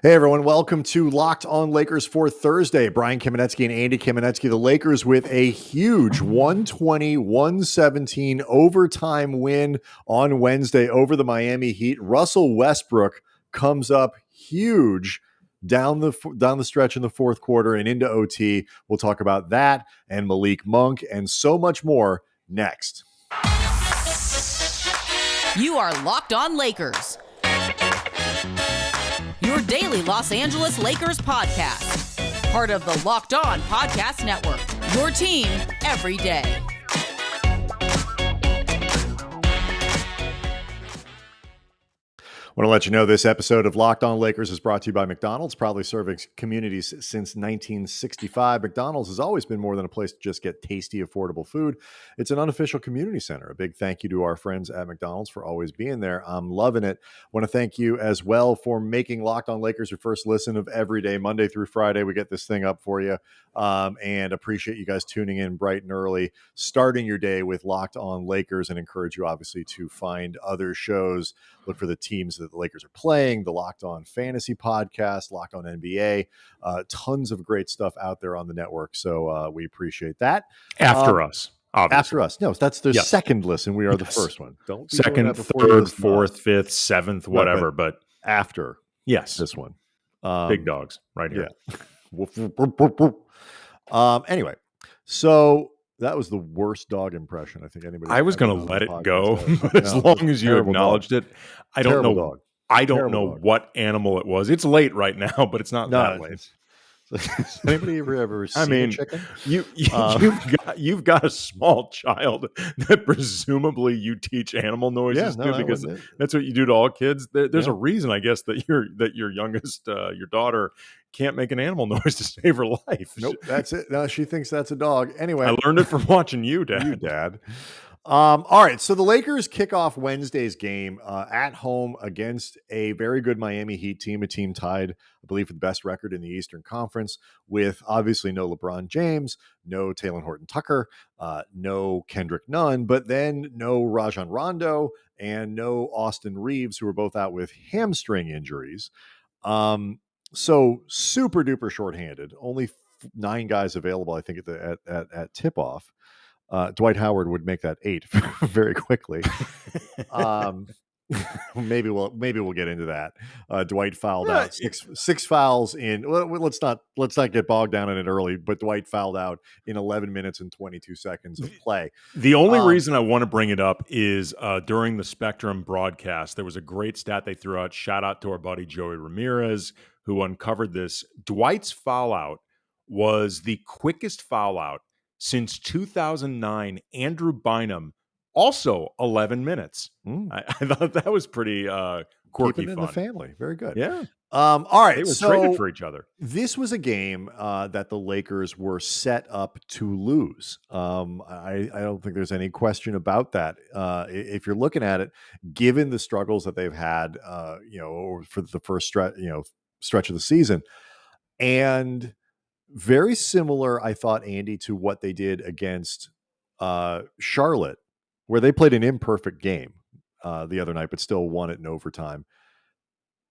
Hey everyone, welcome to Locked On Lakers for Thursday. Brian Kamenetsky and Andy Kamenetsky. The Lakers with a huge 120-117 overtime win on Wednesday over the Miami Heat. Russell Westbrook comes up huge down the stretch in the fourth quarter and into OT. We'll talk about that and Malik Monk and so much more next. You are Locked On Lakers, your daily Los Angeles Lakers podcast. Part of the Locked On Podcast Network, your team every day. I want to let you know this episode of Locked On Lakers is brought to you by McDonald's, proudly serving communities since 1965. McDonald's has always been more than a place to just get tasty, affordable food. It's an unofficial community center. A big thank you to our friends at McDonald's for always being there. I'm loving it. I want to thank you as well for making Locked On Lakers your first listen of every day, Monday through Friday. We get this thing up for you and appreciate you guys tuning in bright and early, starting your day with Locked On Lakers, and encourage you obviously to find other shows. Look for the teams that the Lakers are playing, the Locked On Fantasy Podcast, Locked On NBA, tons of great stuff out there on the network. So we appreciate that. After us, obviously. After us. No, that's the second listen. We are the first one. Don't be second, third, fourth, fifth, seventh, whatever. But after this one. Big dogs right here. Yeah. Anyway, so that was the worst dog impression I think anybody. I was going to let it go, but as long as you acknowledged it, I don't know. Dog. I don't know what animal it was. It's late right now, but it's not that late. Has anybody ever seen a chicken? You've got a small child that presumably you teach animal noises to, because that's what you do to all kids. There's a reason, I guess, that your youngest, your daughter, can't make an animal noise to save her life. Nope, that's it. No, she thinks that's a dog. Anyway, I learned it from watching you, Dad. All right, so the Lakers kick off Wednesday's game at home against a very good Miami Heat team, a team tied, I believe, for the best record in the Eastern Conference, with obviously no LeBron James, no Talen Horton-Tucker, no Kendrick Nunn, but then no Rajon Rondo and no Austin Reaves, who were both out with hamstring injuries. So super duper shorthanded. Only 9 guys available, I think, at tip-off. Dwight Howard would make that 8 very quickly. Maybe we'll get into that. Dwight fouled out six fouls in. Well, let's not get bogged down in it early. But Dwight fouled out in 11 minutes and 22 seconds of play. The only reason I want to bring it up is during the Spectrum broadcast, there was a great stat they threw out. Shout out to our buddy Joey Ramirez, who uncovered this. Dwight's foul out was the quickest foul out since 2009, Andrew Bynum, also 11 minutes. I thought that was pretty quirky. Keeping it in the family. Very good. Yeah. All right. They were traded for each other. This was a game that the Lakers were set up to lose. I don't think there's any question about that. If you're looking at it, given the struggles that they've had, for the first stretch of the season, and very similar, I thought, Andy, to what they did against Charlotte, where they played an imperfect game the other night, but still won it in overtime.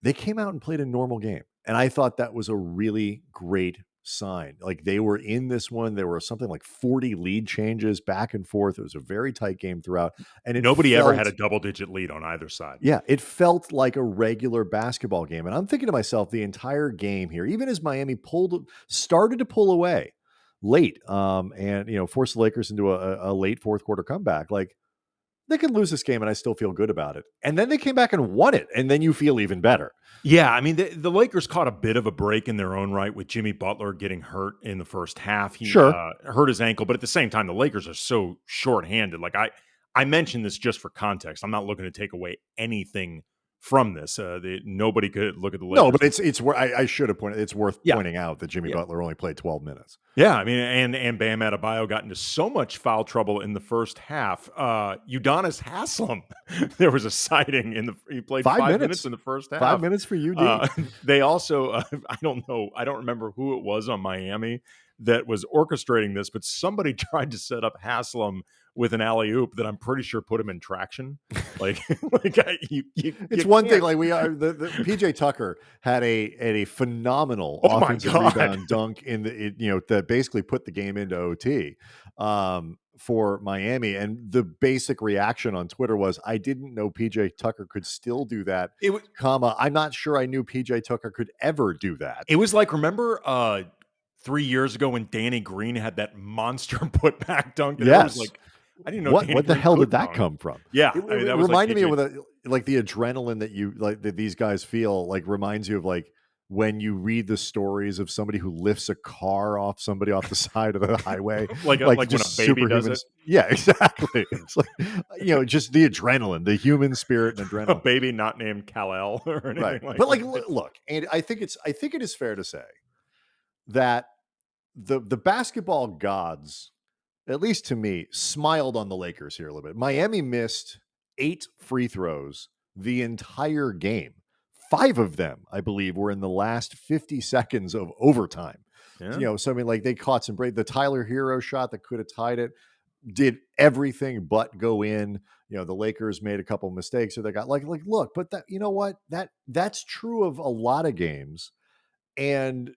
They came out and played a normal game. And I thought that was a really great sign. Like, they were in this one. There were something like 40 lead changes back and forth. It was a very tight game throughout. And nobody ever had a double-digit lead on either side. Yeah, it felt like a regular basketball game. And I'm thinking to myself, the entire game here, even as Miami started to pull away late, and forced the Lakers into a late fourth quarter comeback, like, they could lose this game and I still feel good about it. And then they came back and won it, and then you feel even better. Yeah, I mean, the Lakers caught a bit of a break in their own right with Jimmy Butler getting hurt in the first half. He hurt his ankle, but at the same time, the Lakers are so shorthanded. Like, I mentioned this just for context. I'm not looking to take away anything from this. Nobody could look at the Lakers. No, but it's I should have pointed. It's worth pointing out that Jimmy Butler only played 12 minutes. Yeah, I mean, and Bam Adebayo got into so much foul trouble in the first half. Udonis Haslem, there was a sighting he played 5 minutes in the first half. 5 minutes for UD. They also, I don't remember who it was on Miami that was orchestrating this, but somebody tried to set up Haslem with an alley oop that I'm pretty sure put him in traction. Like, It's one thing. Like we are the PJ Tucker had a phenomenal Oh my offensive God. rebound dunk that basically put the game into OT for Miami. And the basic reaction on Twitter was, I didn't know PJ Tucker could still do that. It was I'm not sure I knew PJ Tucker could ever do that. It was like, remember 3 years ago when Danny Green had that monster putback dunk? That everyone was Yes. like, I didn't know Danny What the Green hell could did that dunk. come from? Yeah, It I mean, that was like reminded me PJ. of the adrenaline that you like that these guys feel, like reminds you of like when you read the stories of somebody who lifts a car off somebody off the side of the highway, like when a just baby does superhuman. it. Yeah, exactly. It's like just the adrenaline, the human spirit and A adrenaline. baby not named Kal-El or anything Right. like But like that. look, and I think it is fair to say that the basketball gods, at least to me, smiled on the Lakers here a little bit. Miami missed 8 free throws the entire game. 5 of them, I believe, were in the last 50 seconds of overtime. Yeah. So I mean, like they caught some break. The Tyler Hero shot that could have tied it did everything but go in. The Lakers made a couple mistakes, or they got like look, but that what that's true of a lot of games. And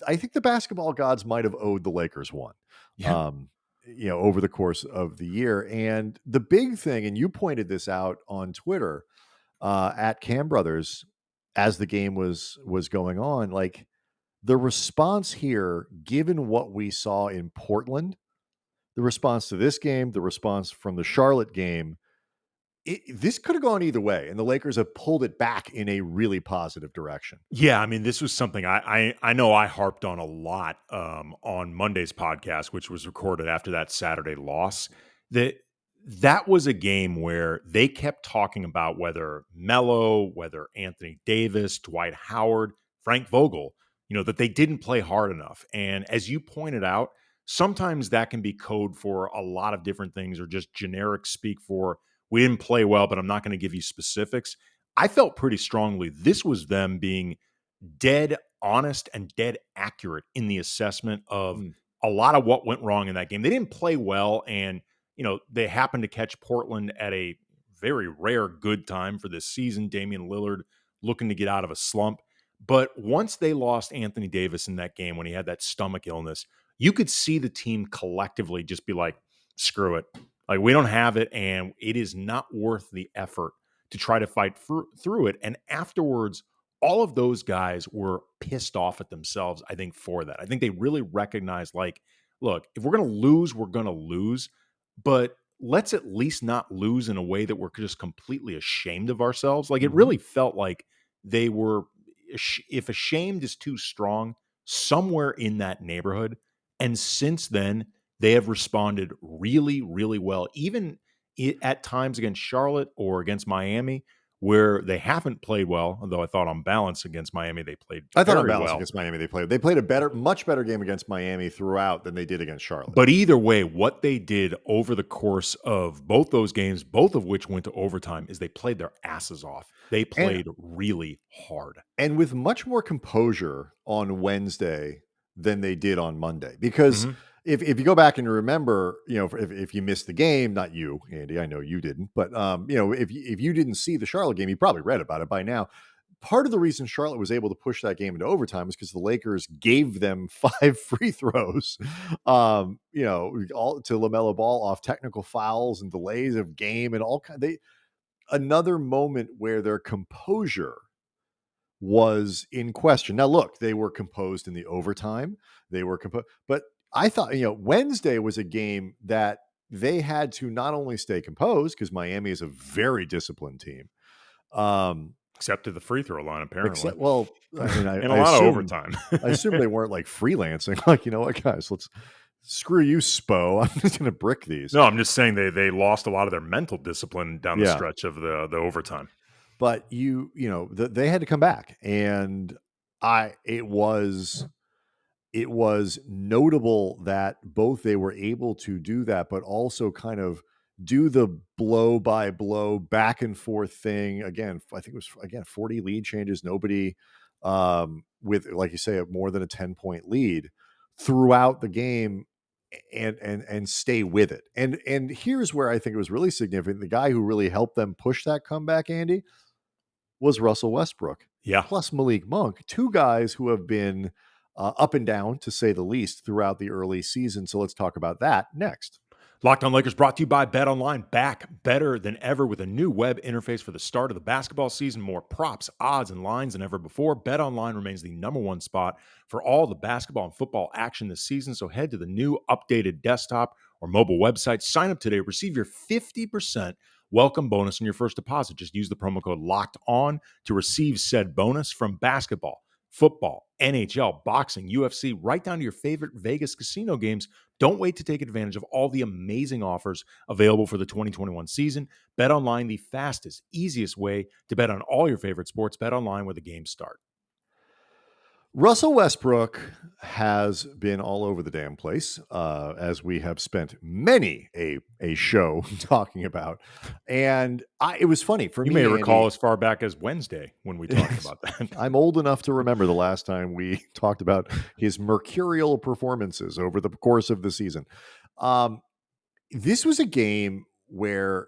I think the basketball gods might have owed the Lakers one. Yeah. Over the course of the year. And the big thing, and you pointed this out on Twitter at Cam Brothers as the game was going on, like the response here, given what we saw in Portland, the response to this game, the response from the Charlotte game, this could have gone either way, and the Lakers have pulled it back in a really positive direction. Yeah, I mean, this was something I know I harped on a lot on Monday's podcast, which was recorded after that Saturday loss. That was a game where they kept talking about whether Melo, whether Anthony Davis, Dwight Howard, Frank Vogel, that they didn't play hard enough. And as you pointed out, sometimes that can be code for a lot of different things, or just generic speak for, we didn't play well, but I'm not going to give you specifics. I felt pretty strongly this was them being dead honest and dead accurate in the assessment of a lot of what went wrong in that game. They didn't play well, and they happened to catch Portland at a very rare good time for this season. Damian Lillard looking to get out of a slump. But once they lost Anthony Davis in that game, when he had that stomach illness, you could see the team collectively just be like, screw it. Like, we don't have it, and it is not worth the effort to try to fight through it. And afterwards, all of those guys were pissed off at themselves, I think, for that. I think they really recognized, like, look, if we're going to lose, we're going to lose, but let's at least not lose in a way that we're just completely ashamed of ourselves. Like, it really felt like they were, if ashamed is too strong, somewhere in that neighborhood. And since then, they have responded really, really well, even at times against Charlotte or against Miami, where they haven't played well. Although I thought on balance against Miami, they played very well. Against Miami, they played a much better game against Miami throughout than they did against Charlotte. But either way, what they did over the course of both those games, both of which went to overtime, is they played their asses off. They played really hard. And with much more composure on Wednesday than they did on Monday. Because if you go back and remember, if you missed the game, not you, Andy, I know you didn't, but if you didn't see the Charlotte game, you probably read about it by now. Part of the reason Charlotte was able to push that game into overtime is because the Lakers gave them 5 free throws, all to LaMelo Ball off technical fouls and delays of game and all kind. Another moment where their composure was in question. Now, look, they were composed in the overtime. They were composed, but I thought, Wednesday was a game that they had to not only stay composed, because Miami is a very disciplined team. Except to the free throw line, apparently. I mean, and a lot of overtime. I assume they weren't like freelancing. Like, you know what, guys, let's screw you, Spo. I'm just going to brick these. No, I'm just saying they lost a lot of their mental discipline down the stretch of the overtime. But they had to come back, and it was notable that both they were able to do that, but also kind of do the blow by blow back and forth thing. Again, I think it was 40 lead changes. Nobody with, like you say, more than a 10-point lead throughout the game. and stay with it. And here's where I think it was really significant. The guy who really helped them push that comeback, Andy, was Russell Westbrook, Yeah. plus Malik Monk, two guys who have been up and down, to say the least, throughout the early season. So let's talk about that next. Locked On Lakers brought to you by BetOnline. Back better than ever with a new web interface for the start of the basketball season. More props, odds, and lines than ever before. BetOnline remains the number one spot for all the basketball and football action this season. So head to the new updated desktop or mobile website. Sign up today. Receive your 50% welcome bonus on your first deposit. Just use the promo code Locked On to receive said bonus. From basketball, football, NHL, boxing, UFC, right down to your favorite Vegas casino games. Don't wait to take advantage of all the amazing offers available for the 2021 season. Bet online, the fastest, easiest way to bet on all your favorite sports. Bet online where the games start. Russell Westbrook has been all over the damn place, as we have spent many a show talking about. And it was funny for You me. may recall Andy, as far back as Wednesday when we talked about that. I'm old enough to remember the last time we talked about his mercurial performances over the course of the season. This was a game where,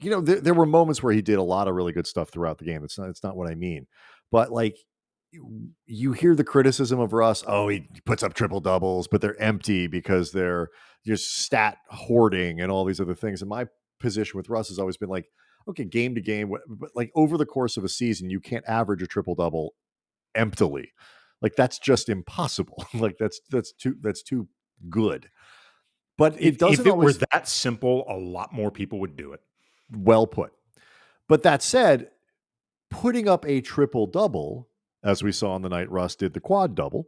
there were moments where he did a lot of really good stuff throughout the game. It's not what I mean, but like, you hear the criticism of Russ. Oh, he puts up triple doubles, but they're empty because they're just stat hoarding and all these other things. And my position with Russ has always been like, okay, game to game, but like over the course of a season, you can't average a triple double emptily. Like that's just impossible. Like that's too good. But it doesn't If it always. were that simple, a lot more people would do it. Well put. But that said, putting up a triple double, as we saw on the night Russ did the quad double,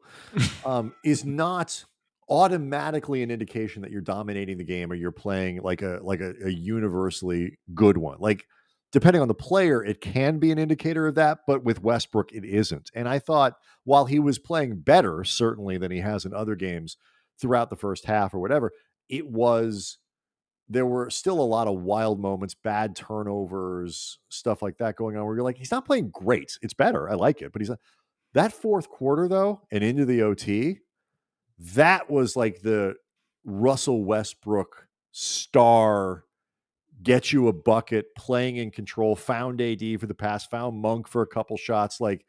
is not automatically an indication that you're dominating the game or you're playing like a universally good one. Like, depending on the player, it can be an indicator of that, but with Westbrook, it isn't. And I thought while he was playing better, certainly than he has in other games throughout the first half or whatever, there were still a lot of wild moments, bad turnovers, stuff like that going on where you're like, he's not playing great. It's better. I like it. But he's not. That fourth quarter, though, and into the OT, that was like the Russell Westbrook star, get you a bucket, playing in control, found AD for the pass, found Monk for a couple shots, like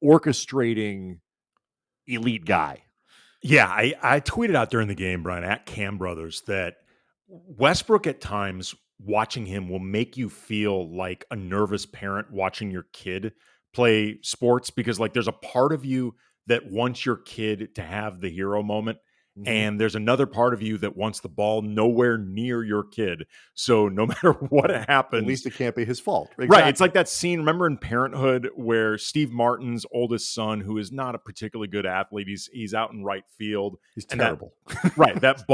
orchestrating elite guy. Yeah, I tweeted out during the game, Brian, at Cam Brothers, that Westbrook at times watching him will make you feel like a nervous parent watching your kid play sports, because like there's a part of you that wants your kid to have the hero moment. Mhm. And there's another part of you that wants the ball nowhere near your kid. So no matter what happens, At least it can't be his fault. right. It's like that scene, remember in Parenthood, where Steve Martin's oldest son, who is not a particularly good athlete, he's out in right field. He's and terrible. That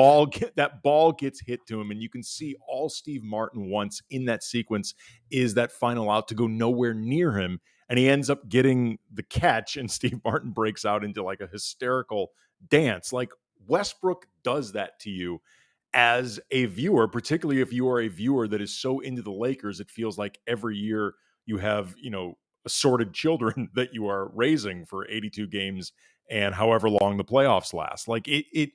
ball gets hit to him, and you can see all Steve Martin wants in that sequence is that final out to go nowhere near him, and he ends up getting the catch, and Steve Martin breaks out into like a hysterical dance. Like Westbrook does that to you as a viewer, particularly if you are a viewer that is so into the Lakers, it feels like every year you have, assorted children that you are raising for 82 games and however long the playoffs last. Like it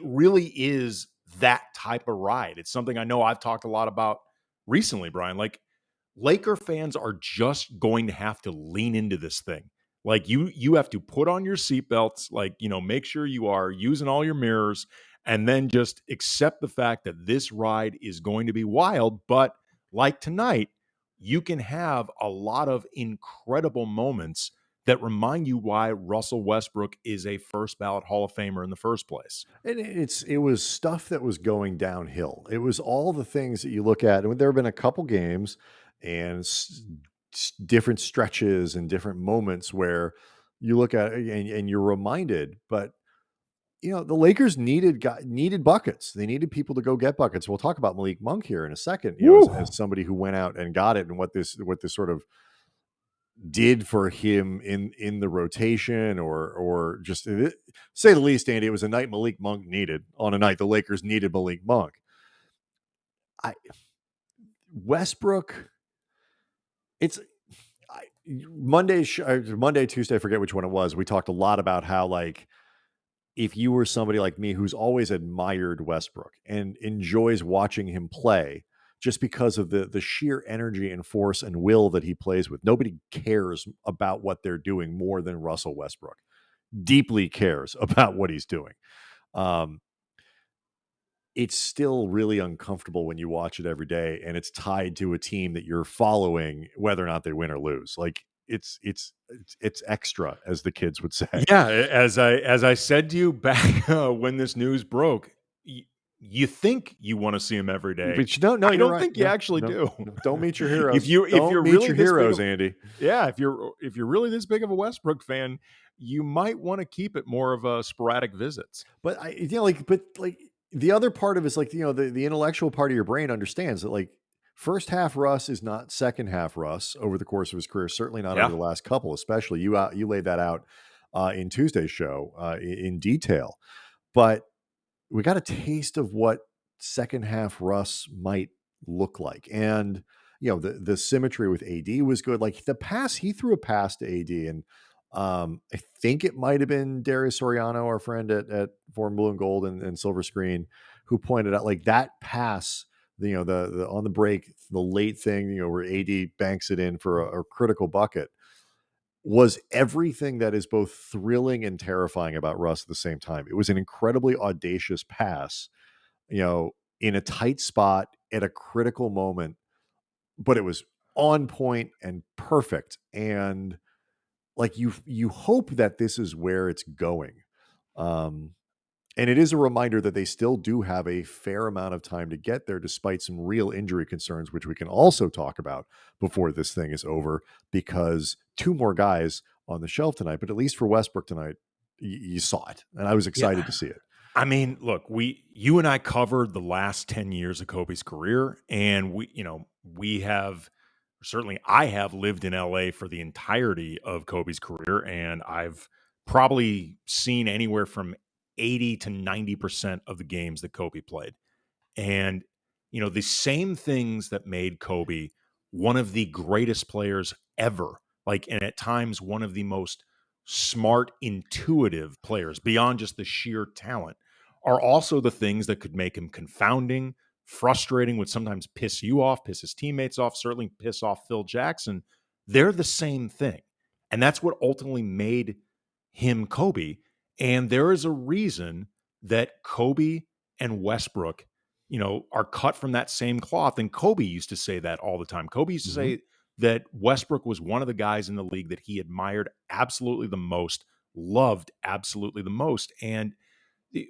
really is that type of ride. It's something I know I've talked a lot about recently, Brian. Like Laker fans are just going to have to lean into this thing. Like you have to put on your seatbelts, like, make sure you are using all your mirrors, and then just accept the fact that this ride is going to be wild. But like tonight, you can have a lot of incredible moments that remind you why Russell Westbrook is a first ballot Hall of Famer in the first place. And it was stuff that was going downhill. It was all the things that you look at, and there have been a couple games and different stretches and different moments where you look at it and you're reminded. But the Lakers needed buckets. They needed people to go get buckets. We'll talk about Malik Monk here in a second. As somebody who went out and got it, and what this sort of did for him in the rotation, or just say the least, Andy. It was a night Malik Monk needed, on a night the Lakers needed Malik Monk. Westbrook, it's Monday, Tuesday, I forget which one it was. We talked a lot about how like if you were somebody like me who's always admired Westbrook and enjoys watching him play just because of the sheer energy and force and will that he plays with. Nobody cares about what they're doing more than Russell Westbrook. Deeply cares about what he's doing. Um, it's still really uncomfortable when you watch it every day and it's tied to a team that you're following, whether or not they win or lose. Like it's extra, as the kids would say. Yeah, as I said to you back when this news broke, you think you want to see him every day. But you don't. No, I you're don't right. think you No, actually no, do. no. Don't meet your heroes. If Don't you're meet really your this big heroes, of, Andy. yeah, if you're really this big of a Westbrook fan, you might want to keep it more of a sporadic visits. But like the other part of it is like, the intellectual part of your brain understands that like first half Russ is not second half Russ over the course of his career. Certainly not over Yeah. the last couple, especially you laid that out in Tuesday's show in detail. But we got a taste of what second half Russ might look like. And, the symmetry with AD was good. Like he threw a pass to AD, and I think it might have been Darius Soriano, our friend at Form Blue and Gold and Silver Screen, who pointed out like that pass, the on the break, the late thing, where AD banks it in for a critical bucket, was everything that is both thrilling and terrifying about Russ at the same time. It was an incredibly audacious pass, in a tight spot at a critical moment, but it was on point and perfect. And like you hope that this is where it's going. Um, and it is a reminder that they still do have a fair amount of time to get there, despite some real injury concerns, which we can also talk about before this thing is over, because two more guys on the shelf tonight. But at least for Westbrook tonight, you saw it. And I was excited to see it. I mean, look, you and I covered the last 10 years of Kobe's career, and I have lived in LA for the entirety of Kobe's career, and I've probably seen anywhere from 80 to 90% of the games that Kobe played. And, the same things that made Kobe one of the greatest players ever, like, and at times one of the most smart, intuitive players beyond just the sheer talent, are also the things that could make him confounding, frustrating, would sometimes piss you off, piss his teammates off, certainly piss off Phil Jackson. They're the same thing. And that's what ultimately made him Kobe. And there is a reason that Kobe and Westbrook, are cut from that same cloth. And Kobe used to say that all the time. Kobe used to say that Westbrook was one of the guys in the league that he admired absolutely the most, loved absolutely the most. And the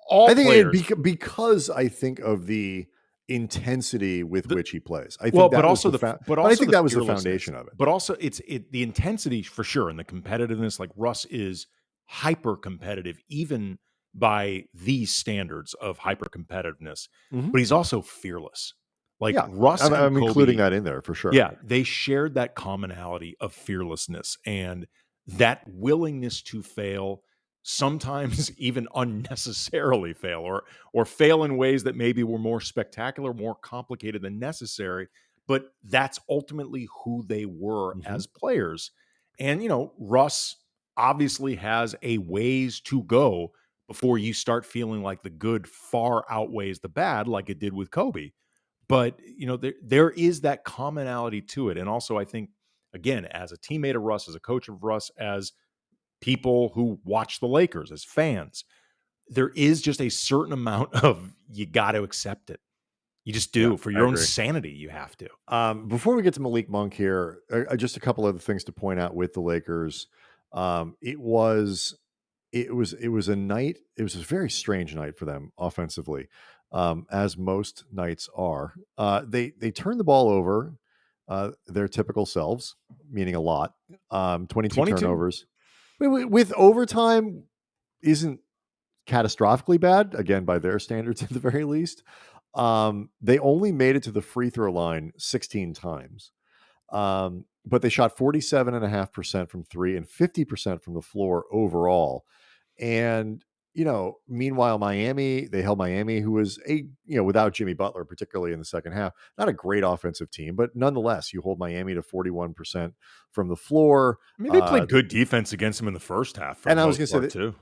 all I think players, because I think of the intensity with which he plays. I think well, that but was also but I think the that was the fearlessness. foundation of it. But also the intensity for sure, and the competitiveness. Like Russ is hyper competitive, even by these standards of hyper competitiveness. But he's also fearless. Like Yeah, Russ and I'm Kobe, including that in there for sure. yeah, they shared that commonality of fearlessness and that willingness to fail, sometimes even unnecessarily fail, or fail in ways that maybe were more spectacular, more complicated than necessary. But that's ultimately who they were as players. And, Russ obviously has a ways to go before you start feeling like the good far outweighs the bad, like it did with Kobe. But there is that commonality to it. And also, I think, again, as a teammate of Russ, as a coach of Russ, as people who watch the Lakers, as fans, there is just a certain amount of you got to accept it. You just do. Yeah, For I your own agree. sanity, you have to. Before we get to Malik Monk here, just a couple other things to point out with the Lakers. It was a night. It was a very strange night for them offensively, as most nights are. They turned the ball over, their typical selves, meaning a lot. 22 turnovers. With overtime, isn't catastrophically bad, again by their standards at the very least. They only made it to the free throw line 16 times. But they shot 47.5% from three and 50% from the floor overall. And meanwhile, Miami, they held Miami, who was without Jimmy Butler, particularly in the second half, not a great offensive team, but nonetheless, you hold Miami to 41% from the floor. I mean, they played good defense against him in the first half for And the I was most going to part, say too.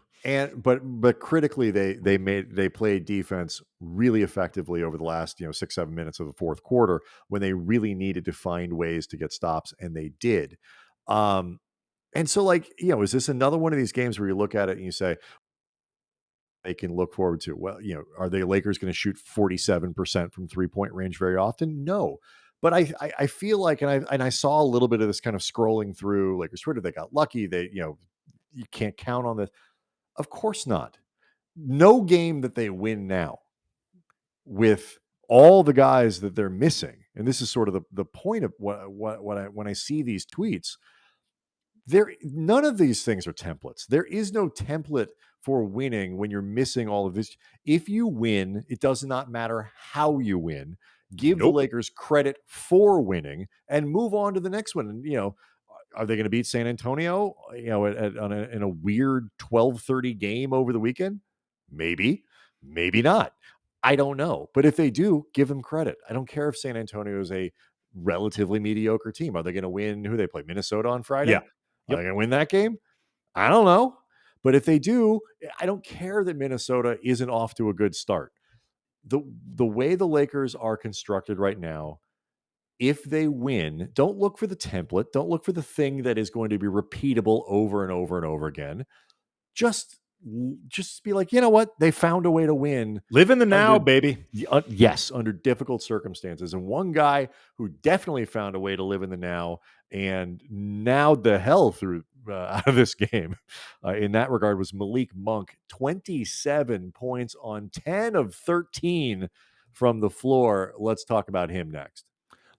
but critically, they played defense really effectively over the last 6-7 minutes of the fourth quarter when they really needed to find ways to get stops, and they did. And so, is this another one of these games where you look at it and you say they can look forward to? Well, are the Lakers going to shoot 47% from 3-point range very often? No. But I feel like, and I saw a little bit of this kind of scrolling through Lakers Twitter. They got lucky. You can't count on this. Of course not. No game that they win now with all the guys that they're missing, and this is sort of the point of when I see these tweets. None of these things are templates. There is no template for winning when you're missing all of this. If you win, it does not matter how you win. Give the Nope. Lakers credit for winning and move on to the next one. And are they going to beat San Antonio? In a weird 12:30 game over the weekend? Maybe, maybe not. I don't know. But if they do, give them credit. I don't care if San Antonio is a relatively mediocre team. Are they going to win? Who they play? Minnesota on Friday? Yeah. Are they going to win that game? I don't know. But if they do, I don't care that Minnesota isn't off to a good start. The way the Lakers are constructed right now, if they win, don't look for the template. Don't look for the thing that is going to be repeatable over and over and over again. Just be like, you know what? They found a way to win. Live in the now, baby. Yes, under difficult circumstances. And one guy who definitely found a way to live in the now and now the hell through out of this game in that regard was Malik Monk. 27 points on 10 of 13 from the floor. Let's talk about him next.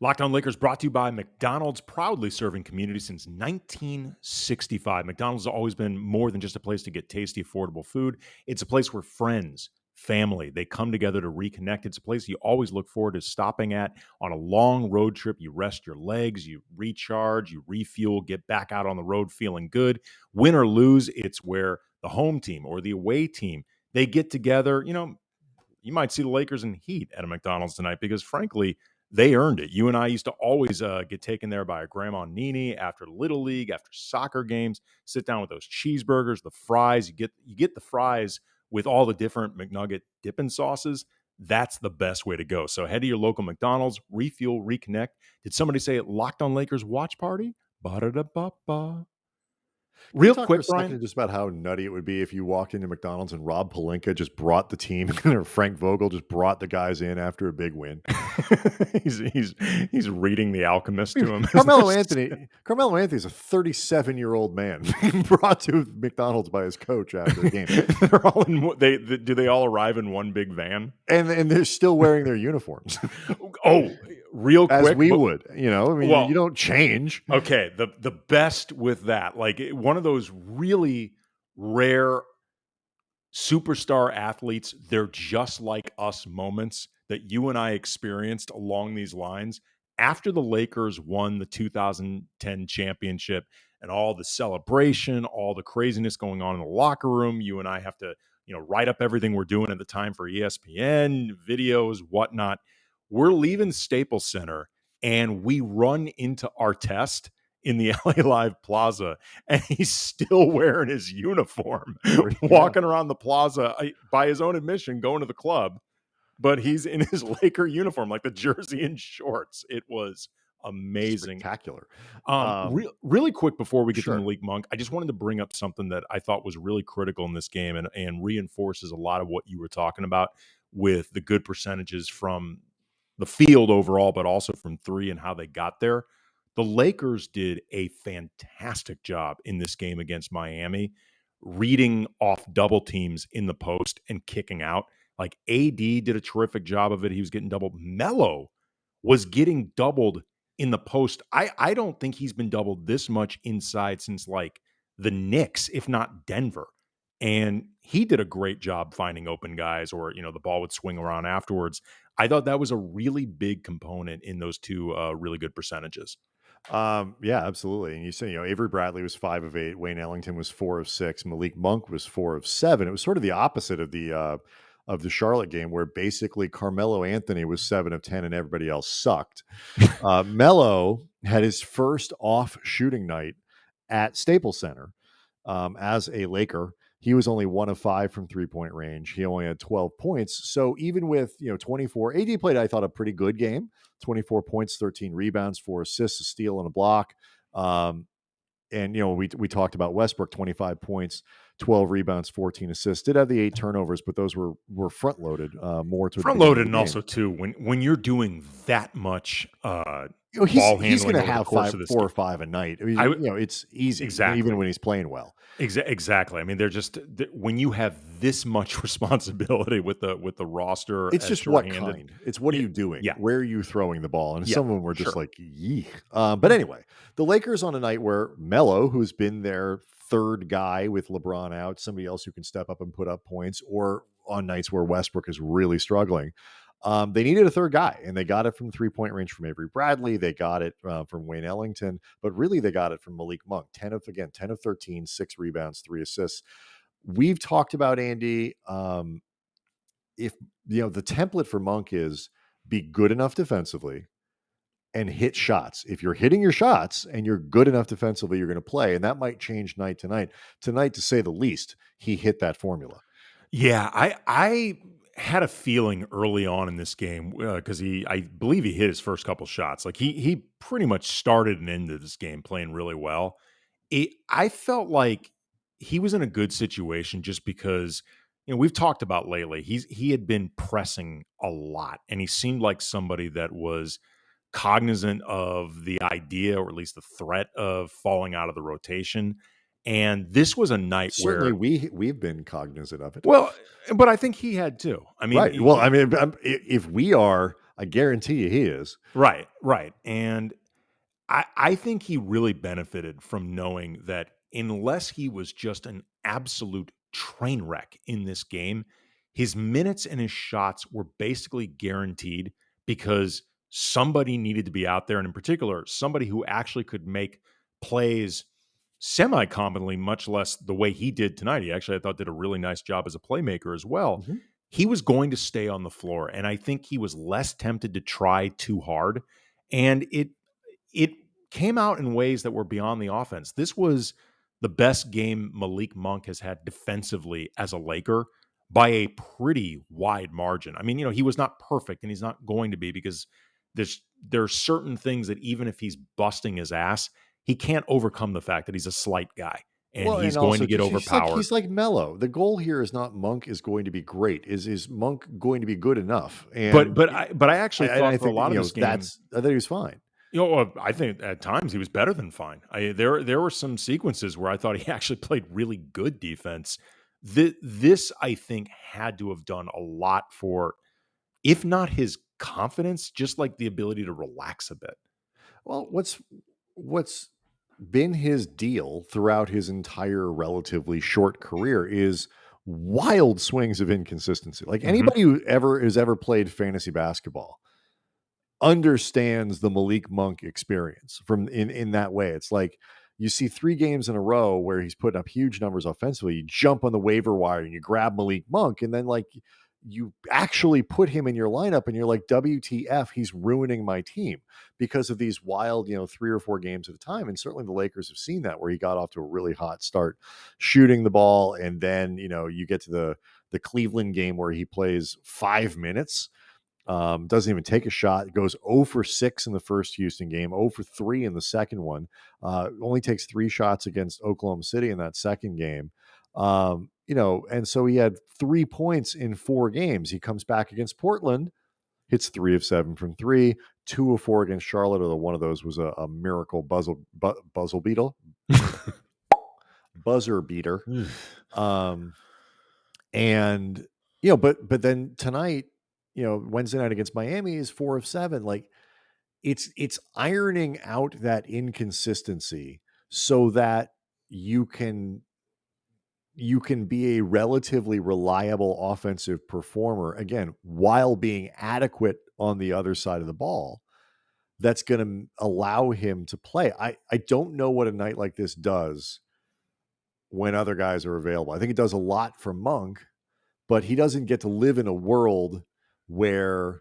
Locked On Lakers brought to you by McDonald's, proudly serving community since 1965. McDonald's has always been more than just a place to get tasty, affordable food. It's a place where friends, family, they come together to reconnect. It's a place you always look forward to stopping at on a long road trip. You rest your legs, you recharge, you refuel, get back out on the road feeling good. Win or lose, it's where the home team or the away team, they get together. You might see the Lakers and Heat at a McDonald's tonight because, frankly, they earned it. You and I used to always get taken there by a Grandma Nini after Little League, after soccer games, sit down with those cheeseburgers, the fries. You get the fries with all the different McNugget dipping sauces. That's the best way to go. So head to your local McDonald's, refuel, reconnect. Did somebody say it? Locked On Lakers watch party? Ba-da-da-ba-ba. Real quick, for a Brian. second just about how nutty it would be if you walked into McDonald's and Rob Pelinka just brought the team or Frank Vogel just brought the guys in after a big win. he's reading The Alchemist to him. Carmelo Anthony's a 37-year-old man brought to McDonald's by his coach after the game. They're all do they all arrive in one big van? And they're still wearing their uniforms. Oh, real quick. As we would, you don't change. Okay, the best with that, like one of those really rare superstar athletes, they're just like us moments that you and I experienced along these lines after the Lakers won the 2010 championship and all the celebration, all the craziness going on in the locker room. You and I have to, write up everything we're doing at the time for ESPN, videos, whatnot. We're leaving Staples Center and we run into Artest in the LA Live Plaza, and he's still wearing his uniform, walking around the plaza by his own admission, going to the club, but he's in his Laker uniform, like the jersey and shorts. It was amazing. Spectacular. Really quick before we get Sure. to Malik Monk, I just wanted to bring up something that I thought was really critical in this game and reinforces a lot of what you were talking about with the good percentages from the field overall, but also from three and how they got there. The Lakers did a fantastic job in this game against Miami, reading off double teams in the post and kicking out. Like AD did a terrific job of it. He was getting doubled. Melo was getting doubled in the post. I don't think he's been doubled this much inside since like the Knicks, if not Denver. And he did a great job finding open guys, or, the ball would swing around afterwards. I thought that was a really big component in those two really good percentages. Yeah, absolutely. And you say, Avery Bradley was 5 of 8, Wayne Ellington was 4 of 6, Malik Monk was 4 of 7. It was sort of the opposite of the Charlotte game, where basically Carmelo Anthony was 7 of 10 and everybody else sucked. Melo had his first off shooting night at Staples Center as a Laker. He was only 1 of 5 from 3-point range. He only had 12 points. So even with 24, AD played, I thought, a pretty good game. 24 points, 13 rebounds, 4 assists, a steal, and a block. And we talked about Westbrook, 25 points, 12 rebounds, 14 assists. Did have the 8 turnovers, but those were front loaded more toward the Front beginning of loaded, the and game. also too when you're doing that much He's ball going handling to over the have course of this 4 game. or 5 a night. I I mean, w- it's easy, exactly. even when he's playing well. Exactly. I mean, they're just when you have this much responsibility with the roster. It's as just what shorthanded, kind. It's what are you doing? Yeah. Where are you throwing the ball? And Yeah, some of them were just sure. like, yee. But anyway, the Lakers on a night where Melo, who's been their third guy with LeBron out, somebody else who can step up and put up points, or on nights where Westbrook is really struggling, they needed a third guy, and they got it from 3-point range from Avery Bradley. They got it from Wayne Ellington, but really they got it from Malik Monk. 10 of 13, 6 rebounds, 3 assists. We've talked about Andy. If the template for Monk is be good enough defensively and hit shots. If you're hitting your shots and you're good enough defensively, you're going to play, and that might change night to night. Tonight, to say the least, he hit that formula. Yeah, I had a feeling early on in this game because I believe he hit his first couple shots. Like he pretty much started and ended this game playing really well. I felt like he was in a good situation just because we've talked about lately. He had been pressing a lot, and he seemed like somebody that was cognizant of the idea, or at least the threat of falling out of the rotation. And this was a night Certainly, where we've been cognizant of it. well, but I think he had too. I mean, right. Well, I mean, if we are, I guarantee you, he is. right. And I think he really benefited from knowing that unless he was just an absolute train wreck in this game, his minutes and his shots were basically guaranteed because somebody needed to be out there, and in particular, somebody who actually could make plays semi-competently, much less the way he did tonight. He actually, I thought, did a really nice job as a playmaker as well. Mm-hmm. He was going to stay on the floor, and I think he was less tempted to try too hard. And it came out in ways that were beyond the offense. This was the best game Malik Monk has had defensively as a Laker by a pretty wide margin. I mean, he was not perfect, and he's not going to be, because there are certain things that even if he's busting his ass, he can't overcome the fact that he's a slight guy, and he's going to get overpowered. He's like Melo. The goal here is not Monk is going to be great. Is Monk going to be good enough? And but I actually thought for a lot of this game, I thought he was fine. I think at times he was better than fine. There were some sequences where I thought he actually played really good defense. This I think had to have done a lot for, if not his confidence, just like the ability to relax a bit. Well, what's been his deal throughout his entire relatively short career is wild swings of inconsistency. Like anybody who has ever played fantasy basketball understands the Malik Monk experience from in that way. It's like you see 3 games in a row where he's putting up huge numbers offensively. You jump on the waiver wire and you grab Malik Monk, and then like you actually put him in your lineup and you're like, WTF, he's ruining my team because of these wild, 3 or 4 games at a time. And certainly the Lakers have seen that, where he got off to a really hot start shooting the ball. And then, you get to the Cleveland game where he plays 5 minutes, doesn't even take a shot, goes 0 for 6 in the first Houston game, 0 for 3 in the second one, only takes 3 shots against Oklahoma City in that second game. And so he had 3 points in 4 games. He comes back against Portland, hits 3 of 7 from 3, 2 of 4 against Charlotte, although one of those was a miracle buzzer beater. And but then tonight, Wednesday night against Miami is 4 of 7. Like it's ironing out that inconsistency so that you can be a relatively reliable offensive performer, again, while being adequate on the other side of the ball. that's going to allow him to play. I don't know what a night like this does when other guys are available. I think it does a lot for Monk, but he doesn't get to live in a world where,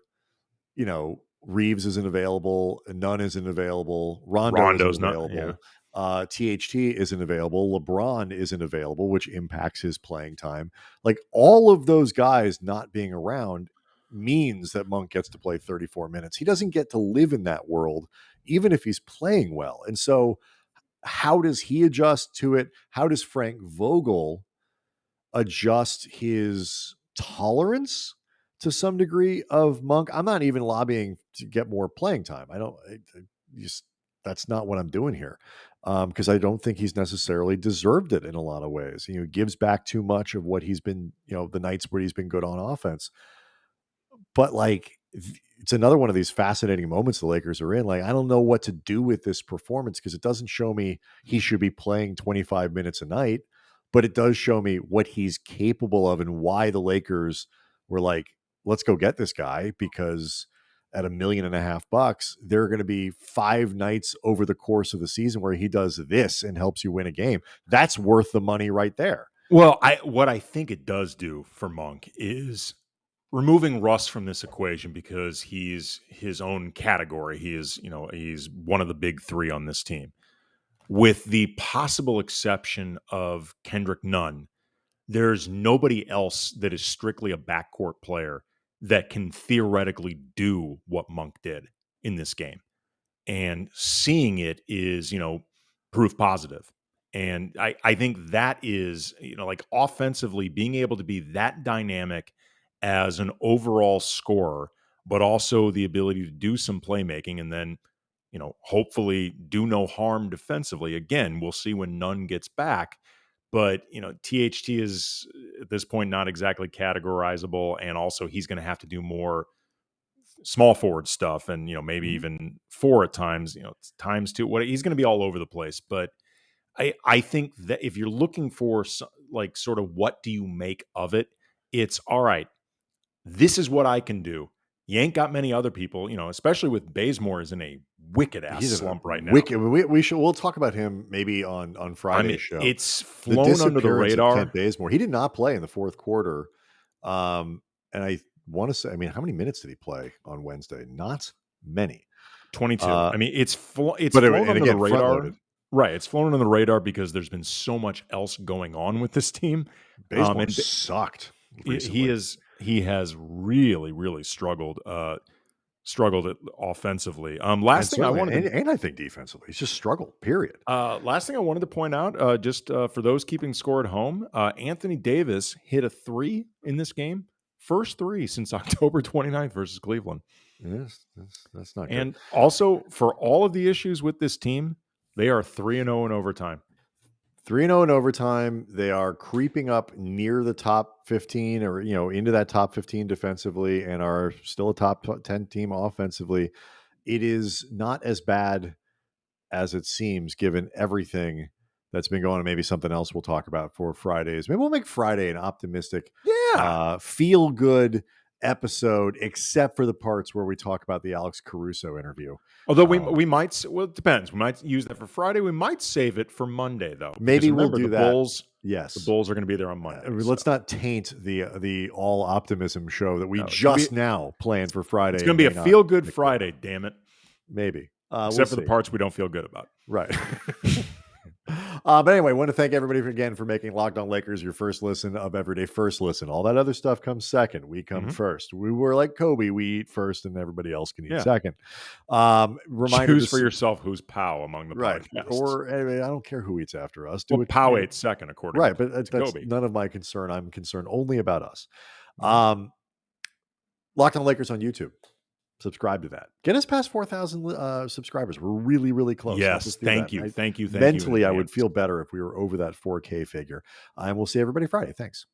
Reaves isn't available, Nunn isn't available, Rondo isn't Rondo's not. available, Yeah. THT isn't available, LeBron isn't available, which impacts his playing time. Like, all of those guys not being around means that Monk gets to play 34 minutes. He doesn't get to live in that world, even if he's playing well. And so, how does he adjust to it? How does Frank Vogel adjust his tolerance to some degree of Monk? I'm not even lobbying to get more playing time. That's not what I'm doing here, because I don't think he's necessarily deserved it in a lot of ways. He gives back too much of what he's been, the nights where he's been good on offense. But like, it's another one of these fascinating moments the Lakers are in. Like, I don't know what to do with this performance because it doesn't show me he should be playing 25 minutes a night, but it does show me what he's capable of and why the Lakers were like, let's go get this guy, because at $1.5 million, there are going to be 5 nights over the course of the season where he does this and helps you win a game. That's worth the money right there. Well, what I think it does do for Monk is removing Russ from this equation, because he's his own category. He's one of the big 3 on this team. With the possible exception of Kendrick Nunn, there's nobody else that is strictly a backcourt player that can theoretically do what Monk did in this game. And seeing it is, proof positive. And I think that is, like, offensively being able to be that dynamic as an overall scorer, but also the ability to do some playmaking and then, hopefully do no harm defensively. Again, we'll see when Nunn gets back. But, THT is at this point not exactly categorizable. And also he's going to have to do more small forward stuff and, maybe even 4 at times, times 2. He's going to be all over the place. But I think that if you're looking for like sort of what do you make of it, it's all right. This is what I can do. You ain't got many other people, especially with Bazemore is in a wicked ass slump right now. We'll talk about him maybe on Friday's show. It's flown under the radar. Kent Bazemore. He did not play in the fourth quarter. And I want to say, how many minutes did he play on Wednesday? Not many. 22. It's flown under the radar. Right. It's flown under the radar because there's been so much else going on with this team. Bazemore sucked recently. He has really, really struggled offensively. Last thing I wanted and I think defensively, he's just struggled, period. Last thing I wanted to point out, just for those keeping score at home, Anthony Davis hit a 3 in this game. First 3 since October 29th versus Cleveland. Yes, that's not good. And also, for all of the issues with this team, they are 3-0 in overtime. 3-0 in overtime. They are creeping up near the top 15 or, into that top 15 defensively and are still a top 10 team offensively. It is not as bad as it seems, given everything that's been going on. Maybe something else we'll talk about for Fridays. Maybe we'll make Friday an optimistic, feel good episode, except for the parts where we talk about the Alex Caruso interview. Although we might, well, it depends. We might use that for Friday. We might save it for Monday, though. Maybe we'll do that. Bulls, yes, the Bulls are going to be there on Monday. Let's not taint the all optimism show that we now planned for Friday. It's going to be a feel good Friday. Damn it. Maybe, except for the parts we don't feel good about. Right. But anyway, I want to thank everybody again for making Locked On Lakers your first listen of every day. First listen. All that other stuff comes second. We come first. We were like Kobe. We eat first, and everybody else can eat second. Choose for yourself who's Pow among the podcasts. Or anyway, I don't care who eats after us. Pow ate second, according to but that's Kobe. None of my concern. I'm concerned only about us. Locked On Lakers on YouTube. Subscribe to that. Get us past 4,000 subscribers. We're really, really close. Yes, thank you. Mentally, I would feel better if we were over that 4K figure. And we'll see everybody Friday. Thanks.